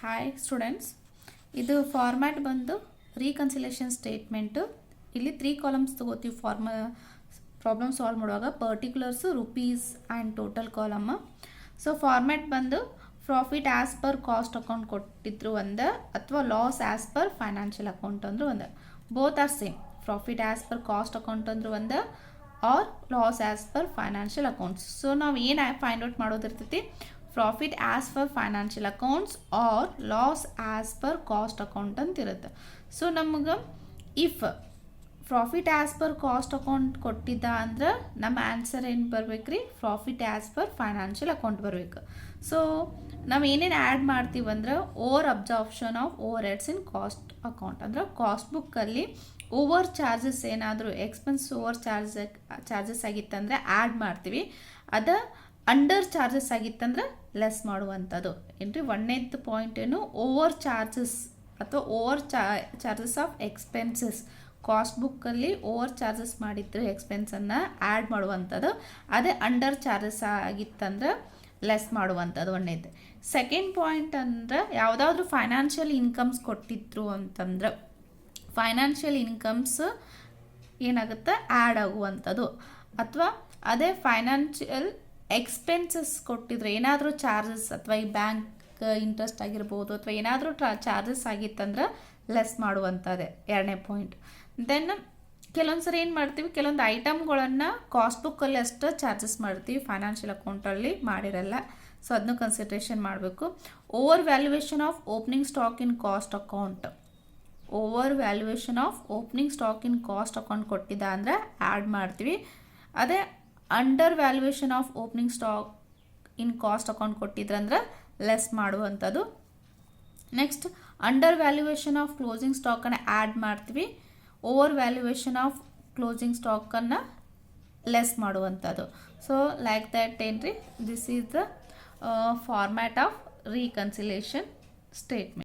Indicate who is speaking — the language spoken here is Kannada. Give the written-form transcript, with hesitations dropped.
Speaker 1: ಹಾಯ್ ಸ್ಟೂಡೆಂಟ್ಸ್, ಇದು ಫಾರ್ಮ್ಯಾಟ್ ಬಂದು ರೀಕನ್ಸಿಲೇಷನ್ ಸ್ಟೇಟ್ಮೆಂಟು. ಇಲ್ಲಿ 3 ಕಾಲಮ್ಸ್ ತಗೋತೀವಿ ಪ್ರಾಬ್ಲಮ್ ಸಾಲ್ವ್ ಮಾಡುವಾಗ. Particulars, rupees and total column. So format ಬಂದು profit as per cost account ಕೊಟ್ಟಿದ್ರು ಒಂದು, ಅಥವಾ loss as per financial account ಅಂದರು ಒಂದು. Both are same. Profit as per cost account ಅಂದರು ಒಂದು, or loss as per financial accounts. So ನಾವು ಏನು ಫೈಂಡ್ ಔಟ್ ಮಾಡೋದಿರ್ತೈತಿ, profit as per financial accounts or loss as per cost account ಅಂತ ಇರುತ್ತೆ. ಸೊ ನಮಗೆ if profit as per cost account ಕೊಟ್ಟಿದ್ದ ಅಂದ್ರೆ ನಮ್ಮ ಆನ್ಸರ್ ಏನು ಬರ್ಬೇಕು ರೀ, profit as per financial account ಬರಬೇಕು. ಸೊ ನಾವು ಏನೇನು ಆ್ಯಡ್ ಮಾಡ್ತೀವಿ ಅಂದ್ರೆ, over absorption of over heads in cost account. ಅಂದ್ರೆ ಕಾಸ್ಟ್ ಬುಕ್ಕಲ್ಲಿ ಓವರ್ ಚಾರ್ಜಸ್ ಏನಾದರೂ ಎಕ್ಸ್ಪೆನ್ಸ್ ಓವರ್ ಚಾರ್ಜಸ್ ಆಗಿತ್ತಂದರೆ ಆ್ಯಡ್ ಮಾಡ್ತೀವಿ. ಅದು ಅಂಡರ್ ಚಾರ್ಜಸ್ ಆಗಿತ್ತಂದ್ರೆ ಲೆಸ್ ಮಾಡುವಂಥದ್ದು ಏನ್ರಿ. ಒಂದನೇದು ಪಾಯಿಂಟ್ ಏನು, ಓವರ್ ಚಾರ್ಜಸ್ ಅಥವಾ over charges of expenses. Cost ಬುಕ್ಕಲ್ಲಿ ಓವರ್ ಚಾರ್ಜಸ್ ಮಾಡಿದ್ರೆ ಎಕ್ಸ್ಪೆನ್ಸನ್ನು ಆ್ಯಡ್ ಮಾಡುವಂಥದ್ದು. ಅದೇ ಅಂಡರ್ ಚಾರ್ಜಸ್ ಆಗಿತ್ತಂದ್ರೆ ಲೆಸ್ ಮಾಡುವಂಥದ್ದು ಒಂದನೇದು. ಸೆಕೆಂಡ್ ಪಾಯಿಂಟ್ ಅಂದ್ರೆ, ಯಾವುದಾದ್ರೂ ಫೈನಾನ್ಷಿಯಲ್ ಇನ್ಕಮ್ಸ್ ಕೊಟ್ಟಿದ್ರು ಅಂತಂದ್ರೆ ಫೈನಾನ್ಷಿಯಲ್ ಇನ್ಕಮ್ಸ್ ಏನಾಗುತ್ತೆ, ಆ್ಯಡ್ ಆಗುವಂಥದ್ದು. ಅಥವಾ ಅದೇ ಫೈನಾನ್ಷಿಯಲ್ ಎಕ್ಸ್ಪೆನ್ಸಸ್ ಕೊಟ್ಟಿದ್ರೆ, ಏನಾದರೂ ಚಾರ್ಜಸ್ ಅಥವಾ ಈ ಬ್ಯಾಂಕ್ ಇಂಟ್ರೆಸ್ಟ್ ಆಗಿರ್ಬೋದು ಅಥವಾ ಏನಾದರೂ ಚಾರ್ಜಸ್ ಆಗಿತ್ತಂದ್ರೆ ಲೆಸ್ ಮಾಡುವಂಥದ್ದೇ ಎರಡನೇ ಪಾಯಿಂಟ್. ದೆನ್ ಕೆಲವೊಂದು ಸರಿ ಏನು ಮಾಡ್ತೀವಿ, ಕೆಲವೊಂದು ಐಟಮ್ಗಳನ್ನು ಕಾಸ್ಟ್ ಬುಕ್ಕಲ್ಲಿ ಅಷ್ಟು ಚಾರ್ಜಸ್ ಮಾಡ್ತೀವಿ, ಫೈನಾನ್ಷಿಯಲ್ ಅಕೌಂಟಲ್ಲಿ ಮಾಡಿರಲ್ಲ. ಸೊ ಅದನ್ನು ಕನ್ಸಿಡ್ರೇಷನ್ ಮಾಡಬೇಕು. Over valuation of opening stock in cost account. Over valuation of opening stock in cost account ಕೊಟ್ಟಿದ್ದ ಅಂದರೆ ಆ್ಯಡ್ ಮಾಡ್ತೀವಿ. ಅದೇ under valuation of opening stock in cost account ಕೊಟ್ಟಿದ್ರಂದ್ರೆ ಲೆಸ್ ಮಾಡುವಂಥದ್ದು. Next under valuation of closing ಸ್ಟಾಕನ್ನು ಆ್ಯಡ್ ಮಾಡ್ತೀವಿ. ಓವರ್ ವ್ಯಾಲ್ಯೂಯೇಷನ್ ಆಫ್ ಕ್ಲೋಸಿಂಗ್ ಸ್ಟಾಕನ್ನು ಲೆಸ್ ಮಾಡುವಂಥದ್ದು. ಸೊ ಲೈಕ್ ದ್ಯಾಟ್ ಏನ್ರಿ, this is the format of reconciliation statement.